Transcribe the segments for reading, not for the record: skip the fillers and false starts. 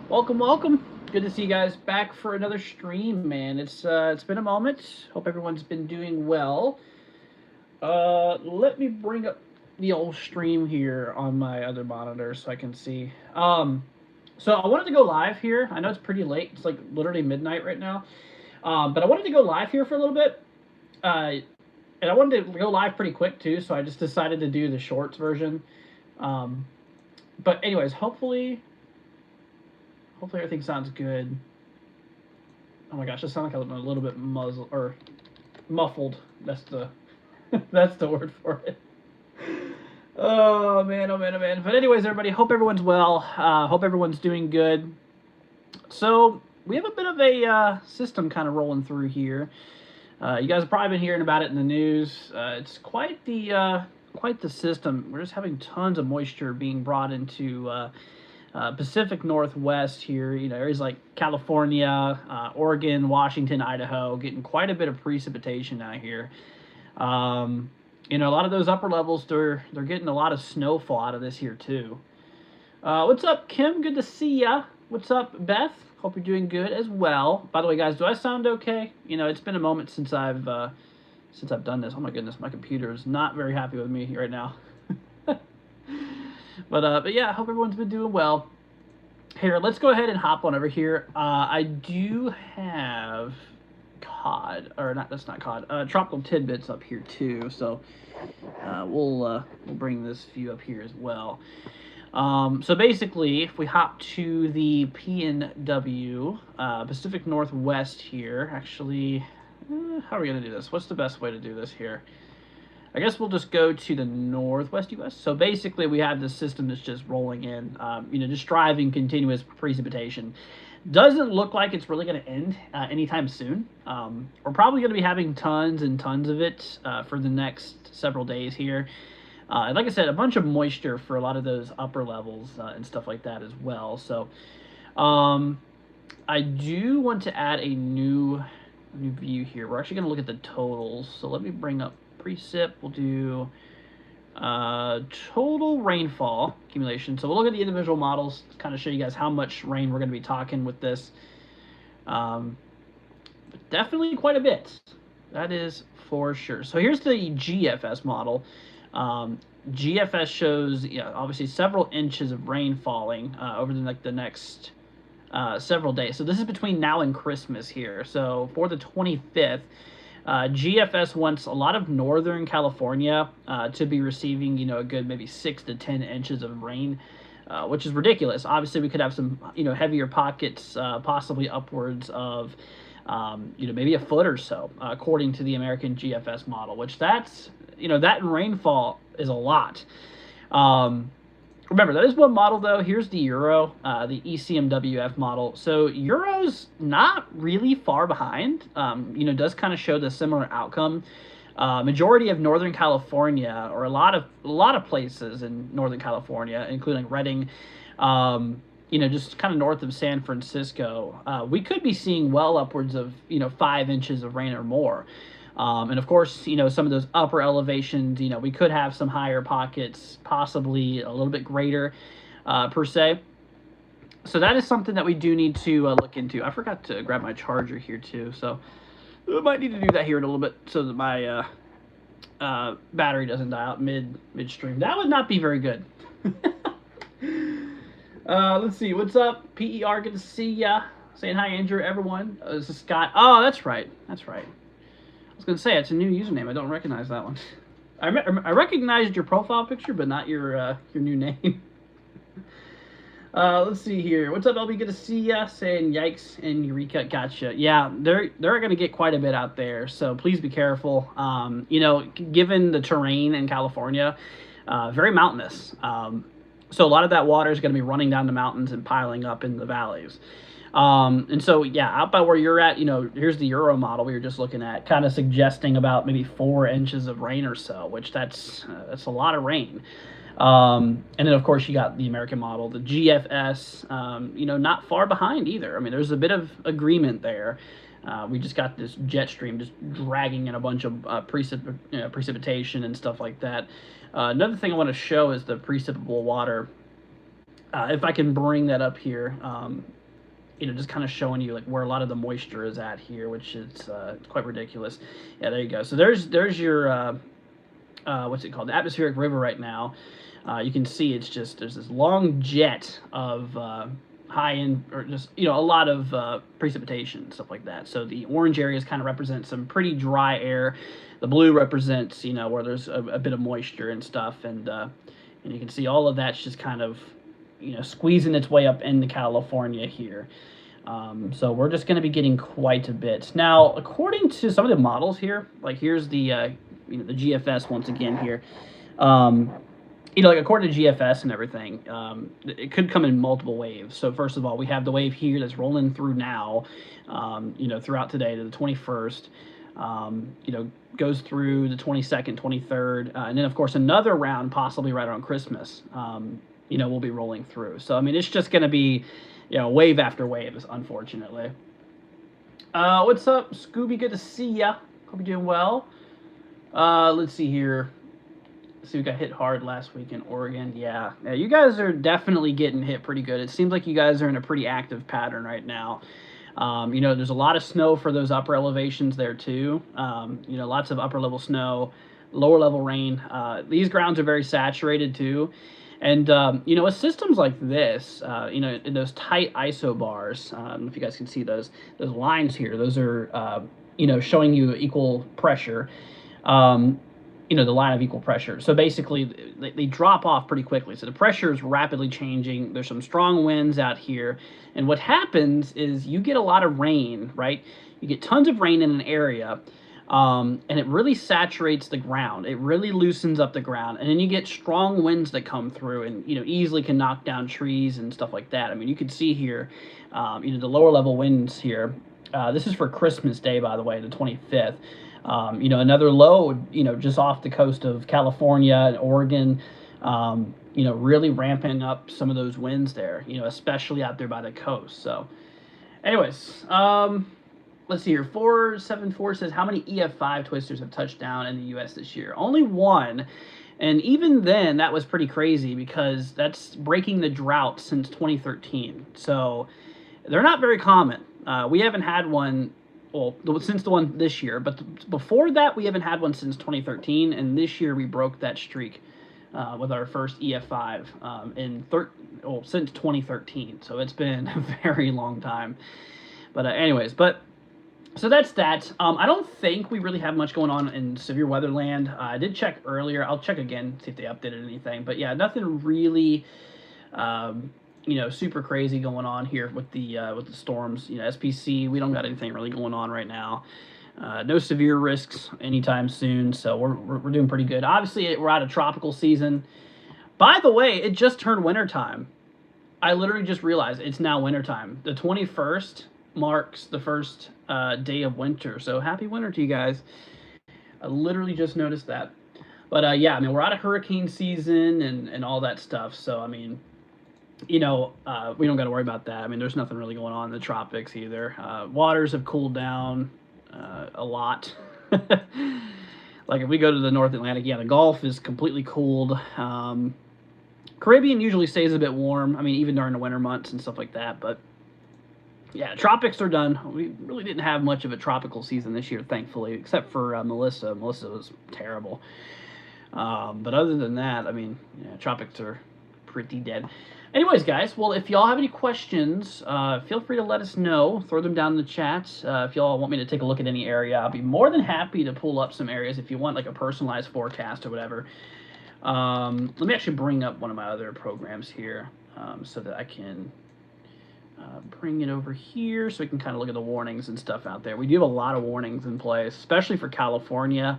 Welcome, welcome. Good to see you guys back for another stream, man. It's been a moment. Hope everyone's been doing well. Let me bring up the old stream here on my other monitor so I can see. So I wanted to go live here. I know it's pretty late. It's like literally midnight right now. But I wanted to go live here for a little bit. Uh, and I wanted to go live pretty quick too, so I just decided to do the shorts version. Um, but anyways, hopefully everything sounds good. Oh my gosh, I sound like I'm a little bit muzzled or muffled. That's the that's the word for it. Oh man, oh man, oh man. But anyways, everybody, hope everyone's well. Hope everyone's doing good. So we have a bit of a system kind of rolling through here. You guys have probably been hearing about it in the news. It's quite the system. We're just having tons of moisture being brought into Pacific Northwest here, areas like California, Oregon, Washington, Idaho, getting quite a bit of precipitation out here. A lot of those upper levels, they're getting a lot of snowfall out of this here too. What's up, Kim? Good to see ya. What's up, Beth? Hope you're doing good as well. By the way, guys, do I sound okay? It's been a moment since I've done this. Oh my goodness, my computer is not very happy with me right now. But yeah, I hope everyone's been doing well. Here, let's go ahead and hop on over here. I do have cod, or not. That's not cod. Tropical tidbits up here too. So we'll bring this view up here as well. So basically, if we hop to the PNW, Pacific Northwest here, actually, how are we gonna do this? What's the best way to do this here? I guess we'll just go to the Northwest U.S. So basically, we have this system that's just rolling in, just driving continuous precipitation. Doesn't look like it's really going to end anytime soon. We're probably going to be having tons and tons of it for the next several days here. And like I said, a bunch of moisture for a lot of those upper levels and stuff like that as well. So I do want to add a new view here. We're actually going to look at the totals. So let me bring up precip. We'll do total rainfall accumulation. So we'll look at the individual models to kind of show you guys how much rain we're going to be talking with this. But definitely quite a bit. That is for sure. So here's the GFS model. GFS shows, obviously several inches of rain falling over the next several days. So this is between now and Christmas here. So for the 25th, GFS wants a lot of Northern California to be receiving, a good maybe 6 to 10 inches of rain, which is ridiculous. Obviously, we could have some, heavier pockets, possibly upwards of, maybe a foot or so, according to the American GFS model, which that's, that in rainfall is a lot. Remember, that is one model, though. Here's the Euro, the ECMWF model. So Euro's not really far behind. Does kind of show the similar outcome. Majority of Northern California, or a lot of places in Northern California, including Redding, just kind of north of San Francisco, we could be seeing well upwards of 5 inches of rain or more. And of course, some of those upper elevations, we could have some higher pockets, possibly a little bit greater per se. So that is something that we do need to look into. I forgot to grab my charger here too, so I might need to do that here in a little bit so that my battery doesn't die out midstream. That would not be very good. Let's see, what's up, PER? Good to see ya. Saying hi, Andrew, everyone. This is Scott. Oh, that's right. I was going to say, it's a new username. I don't recognize that one. I recognized your profile picture, but not your new name. Let's see here. What's up, LB? Good to see ya. Saying yikes and Eureka. Gotcha. Yeah, they're going to get quite a bit out there, so please be careful. Given the terrain in California, very mountainous. So a lot of that water is going to be running down the mountains and piling up in the valleys. And so, yeah, out by where you're at, here's the Euro model we were just looking at, kind of suggesting about maybe 4 inches of rain or so, which that's a lot of rain. And then, of course, you got the American model, the GFS, not far behind either. I mean, there's a bit of agreement there. We just got this jet stream just dragging in a bunch of precipitation and stuff like that. Another thing I want to show is the precipitable water. If I can bring that up here, just kind of showing you like where a lot of the moisture is at here, which is quite ridiculous. Yeah, there you go. So there's your what's it called? The atmospheric river right now. You can see it's just there's this long jet of high end or just a lot of precipitation, stuff like that. So the orange areas kind of represent some pretty dry air. The blue represents where there's a bit of moisture and stuff, and you can see all of that's just kind of squeezing its way up into California here. So we're just going to be getting quite a bit. Now, according to some of the models here, like here's the the GFS once again here. Like according to GFS and everything, it could come in multiple waves. So first of all, we have the wave here that's rolling through now, throughout today to the 21st. Goes through the 22nd, 23rd, and then of course another round possibly right around Christmas. Will be rolling through. So I mean, it's just going to be, wave after wave, unfortunately. What's up, Scooby? Good to see ya. Hope you're doing well. Let's see here. See, we got hit hard last week in Oregon. Yeah, you guys are definitely getting hit pretty good. It seems like you guys are in a pretty active pattern right now. There's a lot of snow for those upper elevations there too. Lots of upper level snow, lower level rain. These grounds are very saturated too. And, with systems like this, in those tight isobars, I don't know if you guys can see those lines here. Those are, showing you equal pressure, the line of equal pressure. So basically, they drop off pretty quickly. So the pressure is rapidly changing. There's some strong winds out here. And what happens is you get a lot of rain, right? You get tons of rain in an area. And it really saturates the ground. It really loosens up the ground. And then you get strong winds that come through and, easily can knock down trees and stuff like that. I mean, you can see here, the lower level winds here. This is for Christmas Day, by the way, the 25th. Another low, just off the coast of California and Oregon, really ramping up some of those winds there, especially out there by the coast. So anyways, let's see here. 474 says, how many EF5 twisters have touched down in the U.S. this year? Only one. And even then, that was pretty crazy because that's breaking the drought since 2013. So they're not very common. We haven't had one, since the one this year. But before that, we haven't had one since 2013. And this year, we broke that streak with our first EF5 since 2013. So it's been a very long time. But so that's that. I don't think we really have much going on in severe weather land. I did check earlier. I'll check again, see if they updated anything. But yeah, nothing really, super crazy going on here with the storms. SPC, we don't got anything really going on right now. No severe risks anytime soon. So we're doing pretty good. Obviously, we're out of tropical season. By the way, it just turned wintertime. I literally just realized it's now wintertime. The 21st marks the first day of winter. So happy winter to you guys. I literally just noticed that. But yeah, I mean, we're out of hurricane season and all that stuff. So, I mean, we don't got to worry about that. I mean, there's nothing really going on in the tropics either. Waters have cooled down a lot. Like if we go to the North Atlantic, yeah, the Gulf is completely cooled. Caribbean usually stays a bit warm. I mean, even during the winter months and stuff like that. But yeah, tropics are done. We really didn't have much of a tropical season this year, thankfully, except for Melissa. Melissa was terrible. But other than that, I mean, yeah, tropics are pretty dead. Anyways, guys, well, if y'all have any questions, feel free to let us know. Throw them down in the chat. If y'all want me to take a look at any area, I'll be more than happy to pull up some areas if you want, like, a personalized forecast or whatever. Let me actually bring up one of my other programs here so that I can bring it over here so we can kind of look at the warnings and stuff out there. We do have a lot of warnings in place, especially for California.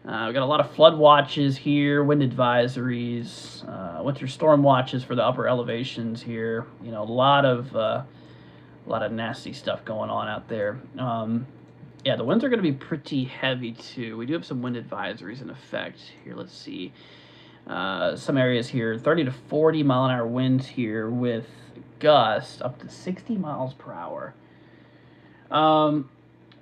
We've got a lot of flood watches here, wind advisories, winter storm watches for the upper elevations here. A lot of nasty stuff going on out there. Yeah, the winds are going to be pretty heavy too. We do have some wind advisories in effect here. Let's see. Some areas here, 30 to 40 mile an hour winds here with gusts up to 60 miles per hour.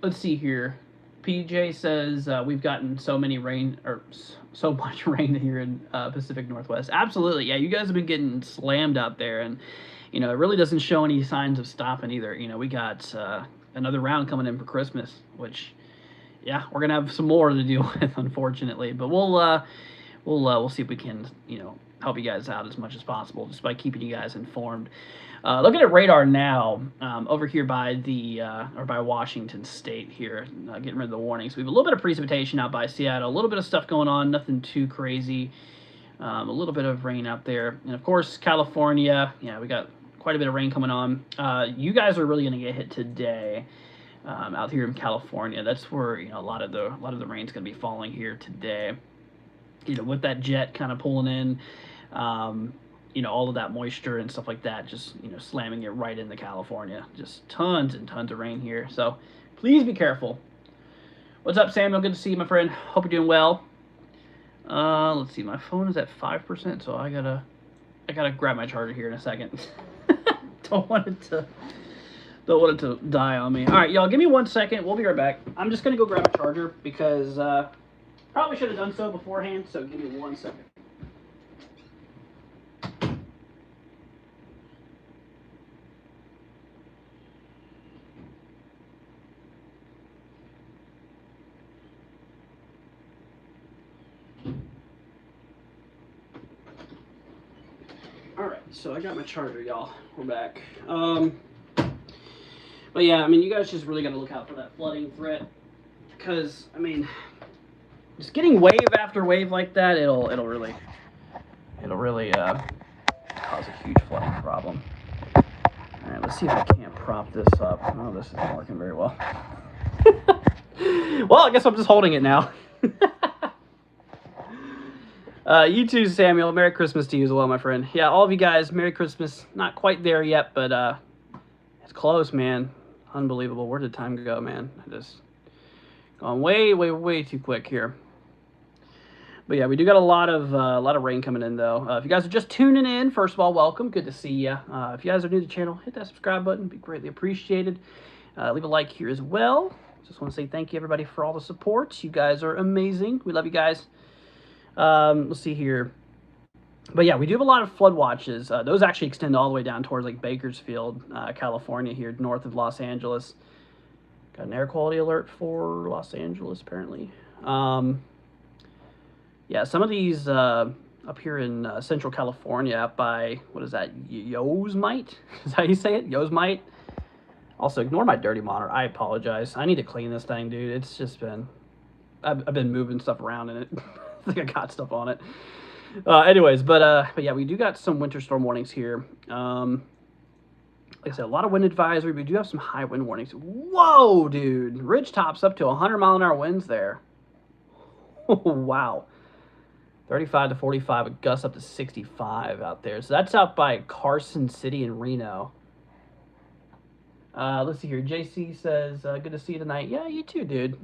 Let's see here. PJ says we've gotten so many rain or so much rain here in Pacific Northwest. Absolutely, yeah. You guys have been getting slammed out there, and it really doesn't show any signs of stopping either. We got another round coming in for Christmas, which yeah, we're gonna have some more to deal with, unfortunately. But we'll see if we can help you guys out as much as possible just by keeping you guys informed. Looking at radar now, over here by or by Washington State here, getting rid of the warnings. We have a little bit of precipitation out by Seattle, a little bit of stuff going on, nothing too crazy. A little bit of rain out there, and of course California. Yeah, we got quite a bit of rain coming on. You guys are really going to get hit today. Out here in California, that's where a lot of the rain's going to be falling here today. With that jet kind of pulling in, all of that moisture and stuff like that, just slamming it right into California. Just tons and tons of rain here. So please be careful. What's up, Samuel? Good to see you, my friend. Hope you're doing well. Let's see. My phone is at 5%, so I gotta grab my charger here in a second. Don't want it to die on me. All right, y'all, give me 1 second. We'll be right back. I'm just going to go grab a charger because probably should have done so beforehand, so give me 1 second. All right, so I got my charger, y'all. We're back. But yeah, you guys just really got to look out for that flooding threat, because just getting wave after wave like that, it'll really cause a huge flooding problem. All right, let's see if I can't prop this up. Oh, this isn't working very well. Well, I guess I'm just holding it now. You too, Samuel. Merry Christmas to you as well, my friend. Yeah, all of you guys, Merry Christmas. Not quite there yet, but it's close, man. Unbelievable. Where did time go, man? I just gone way, way, way too quick here. But yeah, we do got a lot of rain coming in though. If you guys are just tuning in, first of all, welcome. Good to see you. If you guys are new to the channel, hit that subscribe button. Be greatly appreciated. Leave a like here as well. Just want to say thank you everybody for all the support. You guys are amazing. We love you guys. Let's see here. But yeah, we do have a lot of flood watches. Those actually extend all the way down towards like Bakersfield, California, here north of Los Angeles. Got an air quality alert for Los Angeles, apparently. Yeah, some of these up here in Central California, up by, what is that, Yosemite? Is that how you say it? Yosemite? Also, ignore my dirty monitor. I apologize. I need to clean this thing, dude. It's just been, I've been moving stuff around in it. I think I got stuff on it. Anyways, but yeah, we do got some winter storm warnings here. Like I said, a lot of wind advisory. We do have some high wind warnings. Whoa, dude. Ridge tops up to 100-mile-an-hour winds there. Wow. 35 to 45, with gusts up to 65 out there. So that's out by Carson City in Reno. Let's see here. JC says, good to see you tonight. Yeah, you too, dude.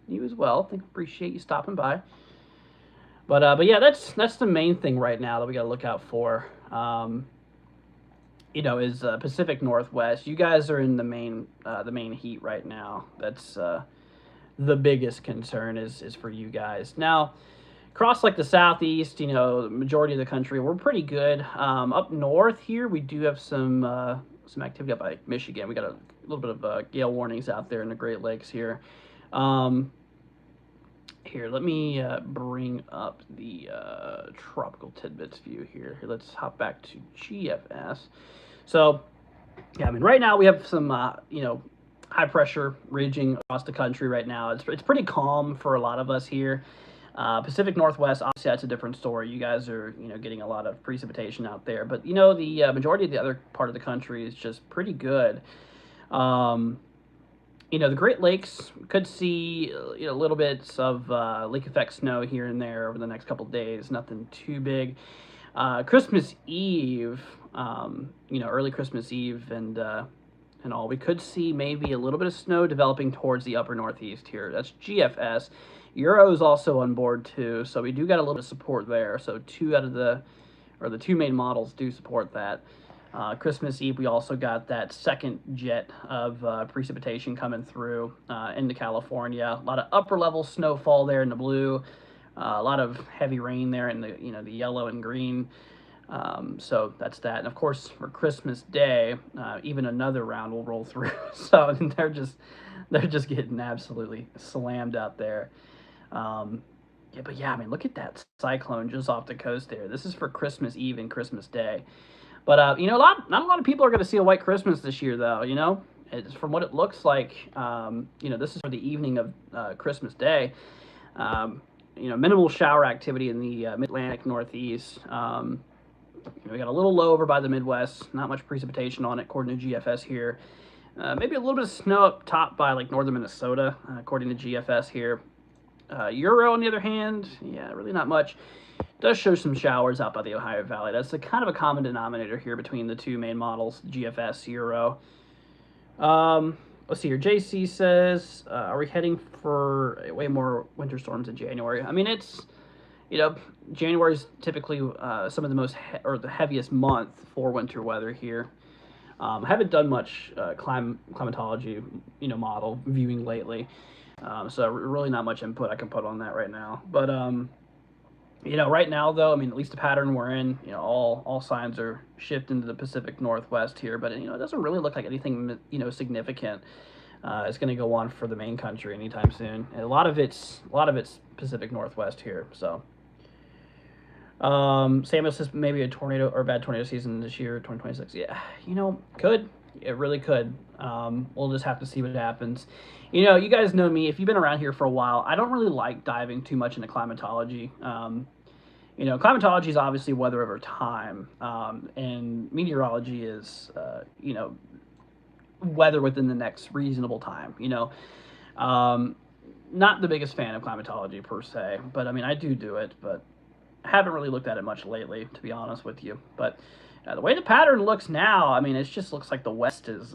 You as well. Appreciate you stopping by. But yeah, that's the main thing right now that we got to look out for. Is Pacific Northwest. You guys are in the main heat right now. That's the biggest concern is for you guys. Now, across like the southeast, the majority of the country, we're pretty good. Up north here, we do have some activity up by Michigan. We got a little bit of gale warnings out there in the Great Lakes here. Here, let me bring up the tropical tidbits view here. Let's hop back to GFS. So, yeah, right now we have some, high pressure ridging across the country right now. It's pretty calm for a lot of us here. Pacific Northwest, obviously that's a different story. You guys are, getting a lot of precipitation out there. But, the majority of the other part of the country is just pretty good. The Great Lakes could see little bits of lake effect snow here and there over the next couple of days. Nothing too big. Christmas Eve, early Christmas Eve and all, we could see maybe a little bit of snow developing towards the upper northeast here. That's GFS. Euro is also on board too, so we do got a little bit of support there. So the two main models do support that. Christmas Eve, we also got that second jet of precipitation coming through into California. A lot of upper level snowfall there in the blue. A lot of heavy rain there in the the yellow and green. So that's that. And of course, for Christmas Day, even another round will roll through. So they're just getting absolutely slammed out there. Yeah, but yeah, I mean, look at that cyclone just off the coast there. This is for Christmas Eve and Christmas Day. But not a lot of people are going to see a white Christmas this year, though. It's from what it looks like. This is for the evening of Christmas Day. Minimal shower activity in the Mid-Atlantic Northeast. We got a little low over by the Midwest. Not much precipitation on it, according to GFS here. Maybe a little bit of snow up top by like northern Minnesota, according to GFS here. Euro, on the other hand, yeah, really not much. Does show some showers out by the Ohio Valley. That's kind of a common denominator here between the two main models, GFS, Euro. Let's see here. JC says, are we heading for way more winter storms in January? I mean, it's, January is typically some of the most the heaviest month for winter weather here. Haven't done much climatology, model viewing lately. So really not much input I can put on that right now. But, right now, though, I mean, at least the pattern we're in, all signs are shifting to the Pacific Northwest here. But, it doesn't really look like anything, significant is going to go on for the main country anytime soon. And a lot of it's Pacific Northwest here. So, Samuel says maybe a tornado or bad tornado season this year, 2026. Yeah, could. It really could. We'll just have to see what happens. You guys know me. If you've been around here for a while, I don't really like diving too much into climatology. Climatology is obviously weather over time, and meteorology is, weather within the next reasonable time. Not the biggest fan of climatology per se, but I mean, I do it, but I haven't really looked at it much lately, to be honest with you. But the way the pattern looks now, I mean, it just looks like the West is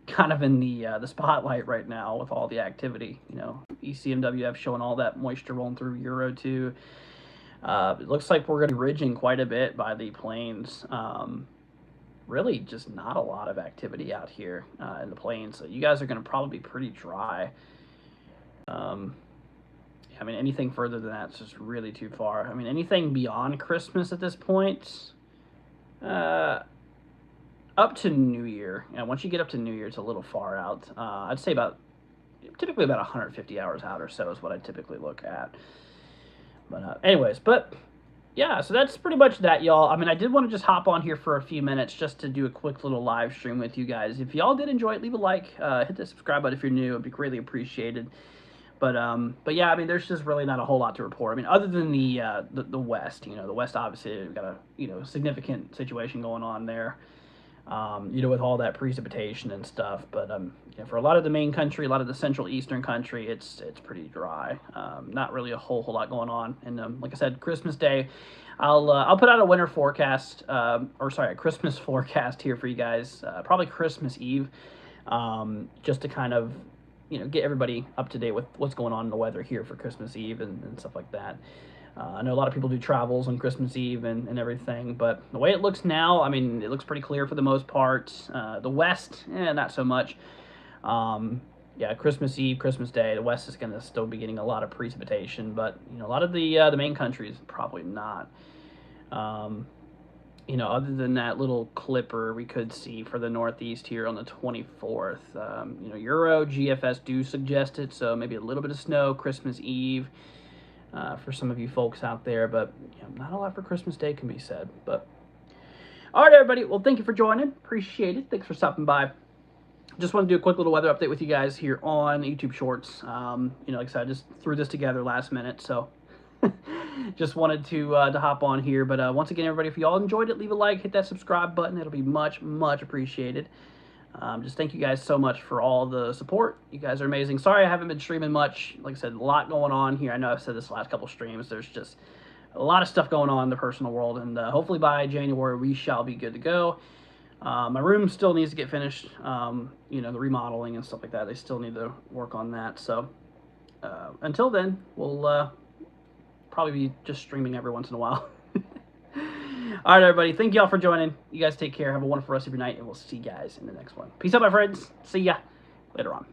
kind of in the spotlight right now with all the activity. ECMWF showing all that moisture rolling through Euro 2. It looks like we're going to be ridging quite a bit by the plains. Really just not a lot of activity out here in the plains. So you guys are going to probably be pretty dry. I mean, anything further than that's just really too far. I mean, anything beyond Christmas at this point, up to New Year. Once you get up to New Year, it's a little far out. I'd say typically about 150 hours out or so is what I typically look at. But yeah, so that's pretty much that, y'all. I mean, I did want to just hop on here for a few minutes just to do a quick little live stream with you guys. If y'all did enjoy it, leave a like, hit the subscribe button if you're new. It'd be greatly appreciated. But yeah, I mean, there's just really not a whole lot to report. I mean, other than the West, the West obviously we've got a significant situation going on there, with all that precipitation and stuff. But for a lot of the main country, a lot of the central eastern country, it's pretty dry. Not really a whole lot going on. And like I said, Christmas Day, I'll put out a winter forecast, a Christmas forecast here for you guys. Probably Christmas Eve, just to kind of get everybody up to date with what's going on in the weather here for Christmas Eve and stuff like that. I know a lot of people do travels on Christmas Eve and everything, but the way it looks now, I mean, it looks pretty clear for the most part. The West, not so much. Yeah, Christmas Eve, Christmas Day, the West is going to still be getting a lot of precipitation, but, a lot of the main countries, probably not. Other than that little clipper we could see for the Northeast here on the 24th, Euro, GFS do suggest it, so maybe a little bit of snow Christmas Eve for some of you folks out there, but not a lot for Christmas Day can be said. But all right, everybody, well, thank you for joining. Appreciate it. Thanks for stopping by. Just want to do a quick little weather update with you guys here on YouTube Shorts. Like I said, I just threw this together last minute, so just wanted to hop on here. But once again, everybody, if y'all enjoyed it, leave a like, hit that subscribe button. It'll be much appreciated. Just thank you guys so much for all the support. You guys are amazing. Sorry I haven't been streaming much. Like I said, a lot going on here. I know I've said this last couple streams. There's just a lot of stuff going on in the personal world, and hopefully by January we shall be good to go. My room still needs to get finished. The remodeling and stuff like that. They still need to work on that. So until then, we'll probably be just streaming every once in a while. All right, everybody. Thank you all for joining. You guys take care. Have a wonderful rest of your night, and we'll see you guys in the next one. Peace out, my friends. See ya later on.